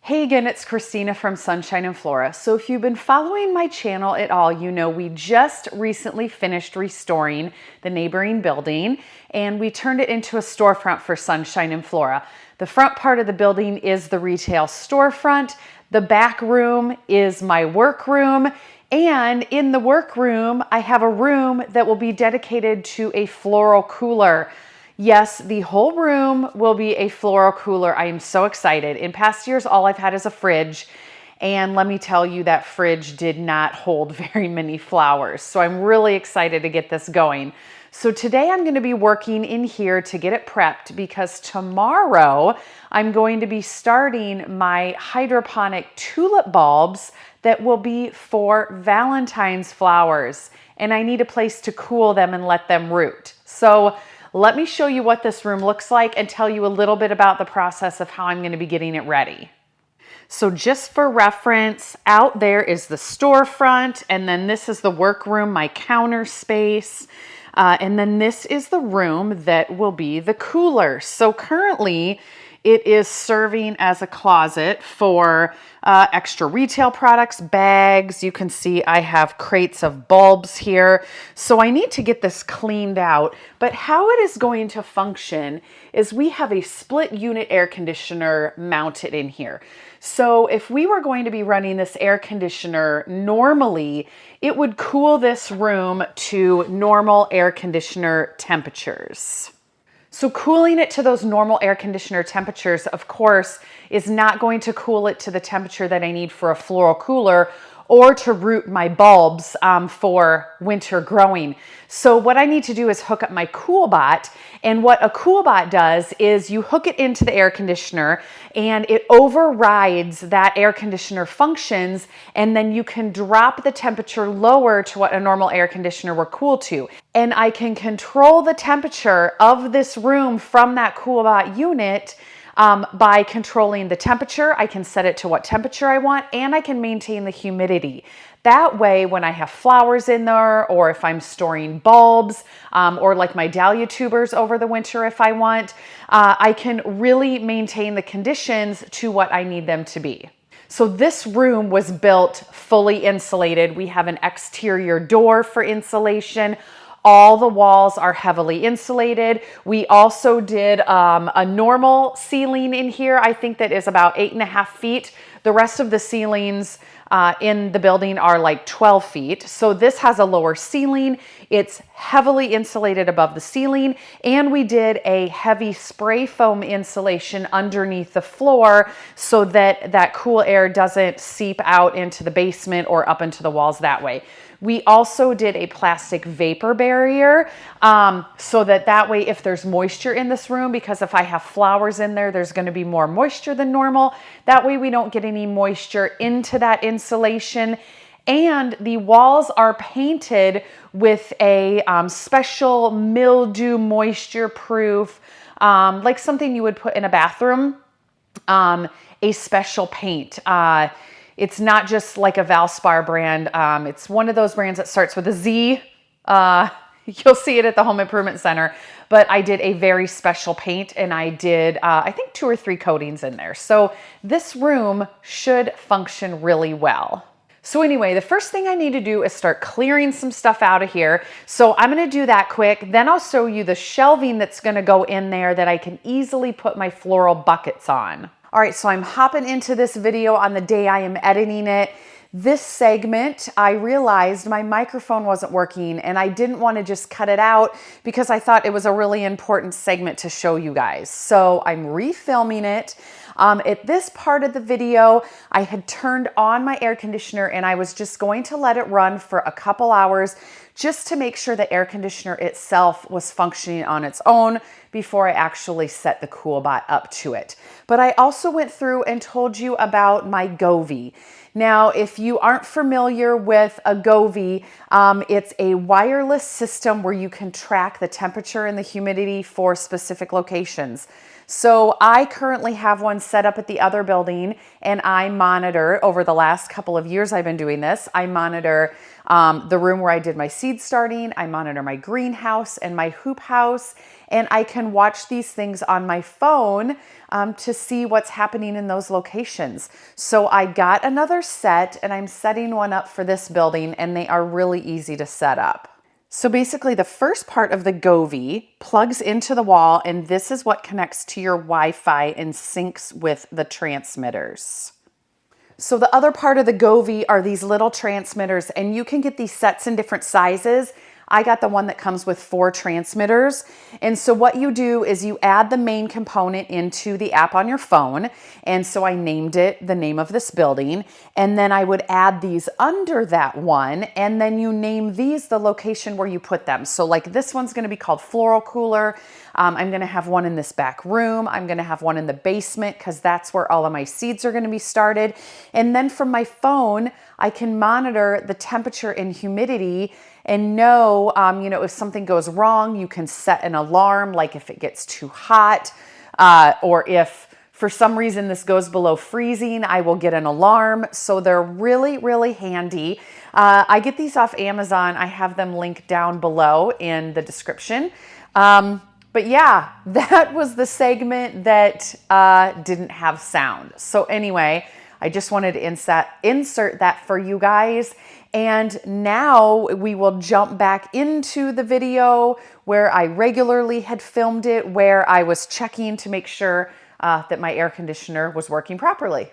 Hey again, it's Christina from Sunshine and Flora. So if you've been following my channel at all, you know we just recently finished restoring the neighboring building and we turned it into a storefront for Sunshine and Flora. The front part of the building is the retail storefront. The back room is my work room. And in the work room, I have a room that will be dedicated to a floral cooler. Yes, the whole room will be a floral cooler. I am so excited. In past years, all I've had is a fridge. And let me tell you, that fridge did not hold very many flowers. So I'm really excited to get this going. So today I'm going to be working in here to get it prepped because tomorrow I'm going to be starting my hydroponic tulip bulbs that will be for Valentine's flowers. And I need a place to cool them and let them root. So let me show you what this room looks like and tell you a little bit about the process of how I'm going to be getting it ready. So just for reference, out there is the storefront, and then this is the workroom, my counter space, and then this is the room that will be the cooler. So currently it is serving as a closet for extra retail products, bags. You can see I have crates of bulbs here. So I need to get this cleaned out. But how it is going to function is we have a split unit air conditioner mounted in here. So if we were going to be running this air conditioner normally, it would cool this room to normal air conditioner temperatures. So cooling it to those normal air conditioner temperatures, of course, is not going to cool it to the temperature that I need for a floral cooler or to root my bulbs for winter growing. So what I need to do is hook up my Coolbot. And what a Coolbot does is you hook it into the air conditioner and it overrides that air conditioner functions, and then you can drop the temperature lower to what a normal air conditioner would cool to. And I can control the temperature of this room from that Coolbot unit by controlling the temperature. I can set it to what temperature I want, and I can maintain the humidity. That way, when I have flowers in there, or if I'm storing bulbs, or like my dahlia tubers over the winter if I want, I can really maintain the conditions to what I need them to be. So this room was built fully insulated. We have an exterior door for insulation. All the walls are heavily insulated. We also did a normal ceiling in here. I think that is about 8.5 feet. The rest of the ceilings in the building are like 12 feet. So this has a lower ceiling. It's heavily insulated above the ceiling. And we did a heavy spray foam insulation underneath the floor so that that cool air doesn't seep out into the basement or up into the walls that way. We also did a plastic vapor barrier so that way if there's moisture in this room, because if I have flowers in there, there's going to be more moisture than normal. That way we don't get any moisture into that insulation. And the walls are painted with a special mildew moisture proof, like something you would put in a bathroom, a special paint. It's not just like a Valspar brand. It's one of those brands that starts with a Z. You'll see it at the Home Improvement Center. But I did a very special paint, and I did, I think, 2 or 3 coatings in there. So this room should function really well. So anyway, the first thing I need to do is start clearing some stuff out of here. So I'm going to do that quick. Then I'll show you the shelving that's going to go in there that I can easily put my floral buckets on. All right, so I'm hopping into this video on the day I am editing it. This segment, I realized my microphone wasn't working and I didn't want to just cut it out because I thought it was a really important segment to show you guys. So I'm refilming it. At this part of the video, I had turned on my air conditioner and I was just going to let it run for a couple hours just to make sure the air conditioner itself was functioning on its own before I actually set the Coolbot up to it. But I also went through and told you about my Goie. Now, if you aren't familiar with a Goie, it's a wireless system where you can track the temperature and the humidity for specific locations. So I currently have one set up at the other building, and I monitor, over the last couple of years I've been doing this, I monitor the room where I did my seed starting, I monitor my greenhouse and my hoop house, and I can watch these things on my phone to see what's happening in those locations. So I got another set, and I'm setting one up for this building, and they are really easy to set up. So basically the first part of the Goie plugs into the wall, and this is what connects to your Wi-Fi and syncs with the transmitters. So the other part of the Goie are these little transmitters, and you can get these sets in different sizes. I got the one that comes with 4 transmitters. And so what you do is you add the main component into the app on your phone. And so I named it the name of this building. And then I would add these under that one. And then you name these the location where you put them. So like this one's going to be called Floral Cooler. I'm going to have one in this back room. I'm going to have one in the basement because that's where all of my seeds are going to be started. And then from my phone, I can monitor the temperature and humidity and know, if something goes wrong, you can set an alarm, like if it gets too hot, or if for some reason this goes below freezing, I will get an alarm. So they're really, really handy. I get these off Amazon. I have them linked down below in the description. But yeah, that was the segment that didn't have sound. So anyway, I just wanted to insert that for you guys. And now we will jump back into the video where I regularly had filmed it, where I was checking to make sure that my air conditioner was working properly.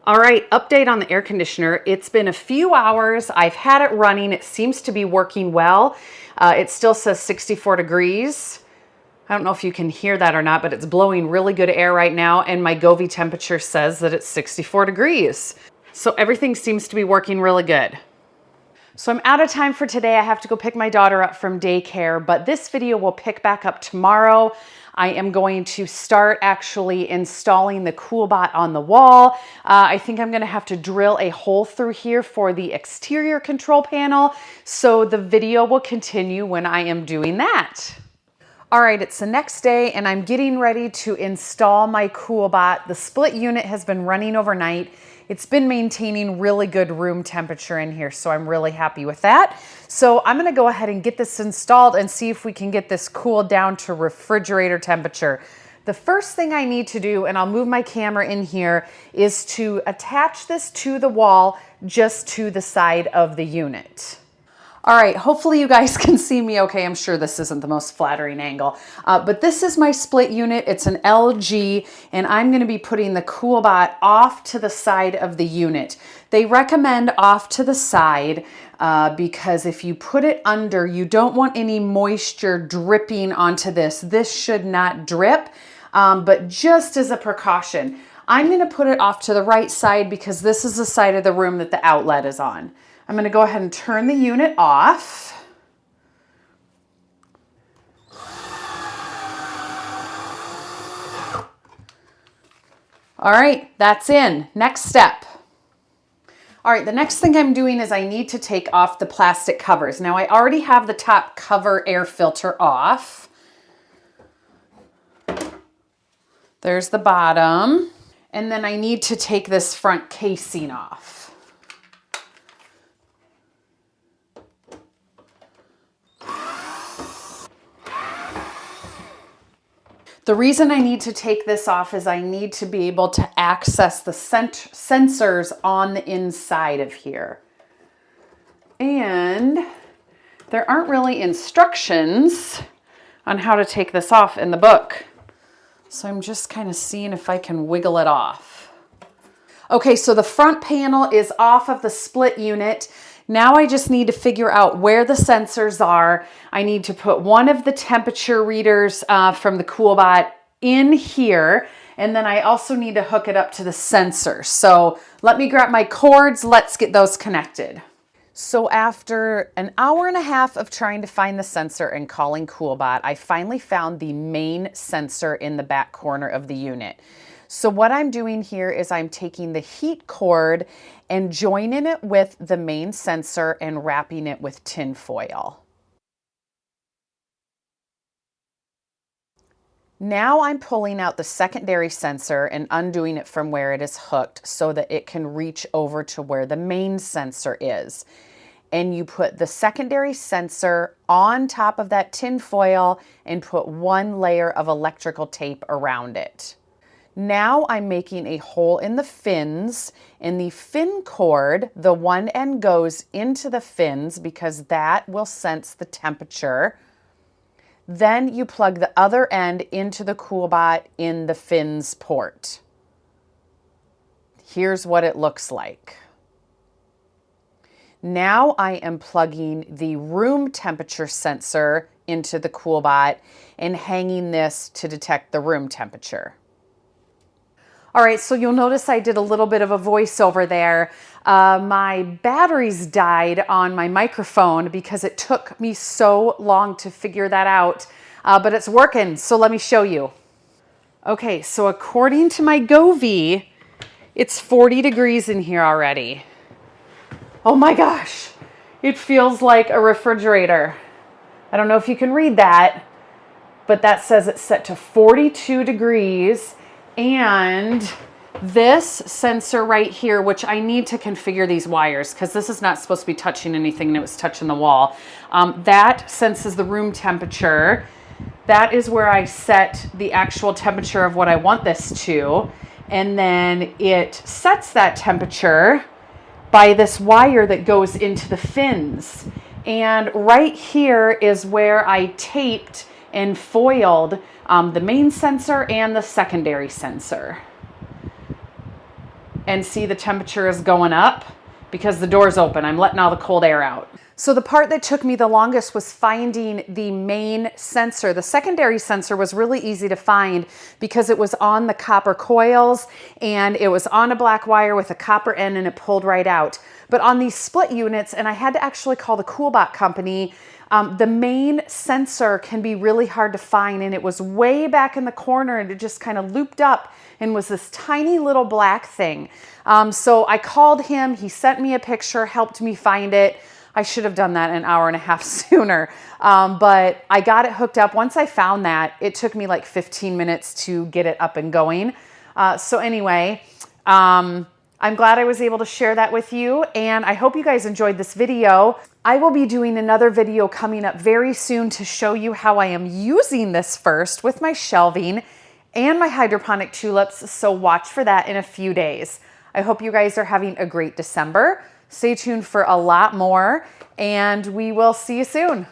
All right, update on the air conditioner. It's been a few hours. I've had it running. It seems to be working well. It still says 64 degrees. I don't know if you can hear that or not, but it's blowing really good air right now. And my Goie temperature says that it's 64 degrees. So everything seems to be working really good. So I'm out of time for today. I have to go pick my daughter up from daycare, but this video will pick back up tomorrow. I am going to start actually installing the Coolbot on the wall. I think I'm gonna have to drill a hole through here for the exterior control panel. So the video will continue when I am doing that. All right, it's the next day and I'm getting ready to install my Coolbot. The split unit has been running overnight. It's been maintaining really good room temperature in here, so I'm really happy with that. So I'm gonna go ahead and get this installed and see if we can get this cooled down to refrigerator temperature. The first thing I need to do, and I'll move my camera in here, is to attach this to the wall just to the side of the unit. All right, hopefully you guys can see me okay. I'm sure this isn't the most flattering angle, but this is my split unit. It's an LG, and I'm gonna be putting the Coolbot off to the side of the unit. They recommend off to the side because if you put it under, you don't want any moisture dripping onto this. This should not drip, but just as a precaution, I'm gonna put it off to the right side because this is the side of the room that the outlet is on. I'm going to go ahead and turn the unit off. All right, that's in. Next step. All right, the next thing I'm doing is I need to take off the plastic covers. Now I already have the top cover air filter off. There's the bottom. And then I need to take this front casing off. The reason I need to take this off is I need to be able to access the sensors on the inside of here. And there aren't really instructions on how to take this off in the book. So I'm just kind of seeing if I can wiggle it off. Okay, so the front panel is off of the split unit. Now I just need to figure out where the sensors are. I need to put one of the temperature readers from the Coolbot in here. And then I also need to hook it up to the sensor. So let me grab my cords. Let's get those connected. So after an hour and a half of trying to find the sensor and calling Coolbot, I finally found the main sensor in the back corner of the unit. So what I'm doing here is I'm taking the heat cord and joining it with the main sensor and wrapping it with tin foil. Now I'm pulling out the secondary sensor and undoing it from where it is hooked so that it can reach over to where the main sensor is. And you put the secondary sensor on top of that tin foil and put one layer of electrical tape around it. Now I'm making a hole in the fins, and the fin cord, the one end goes into the fins because that will sense the temperature. Then you plug the other end into the Coolbot in the fins port. Here's what it looks like. Now I am plugging the room temperature sensor into the Coolbot and hanging this to detect the room temperature. All right, so you'll notice I did a little bit of a voiceover there. My batteries died on my microphone because it took me so long to figure that out, but it's working, so let me show you. Okay, so according to my Goie, it's 40 degrees in here already. Oh my gosh, it feels like a refrigerator. I don't know if you can read that, but that says it's set to 42 degrees. And this sensor right here, which I need to configure these wires because this is not supposed to be touching anything and it was touching the wall. That senses the room temperature. That is where I set the actual temperature of what I want this to. And then it sets that temperature by this wire that goes into the fins. And right here is where I taped and foiled the main sensor and the secondary sensor. And see, the temperature is going up because the door's open. I'm letting all the cold air out. So the part that took me the longest was finding the main sensor. The secondary sensor was really easy to find because it was on the copper coils and it was on a black wire with a copper end and it pulled right out. But on these split units, and I had to actually call the Coolbot company, the main sensor can be really hard to find, and it was way back in the corner and it just kind of looped up and was this tiny little black thing. So I called him, he sent me a picture, helped me find it. I should have done that an hour and a half sooner, but I got it hooked up. Once I found that, it took me like 15 minutes to get it up and going. So anyway, I'm glad I was able to share that with you, and I hope you guys enjoyed this video. I will be doing another video coming up very soon to show you how I am using this first with my shelving and my hydroponic tulips, so watch for that in a few days. I hope you guys are having a great December. Stay tuned for a lot more, and we will see you soon.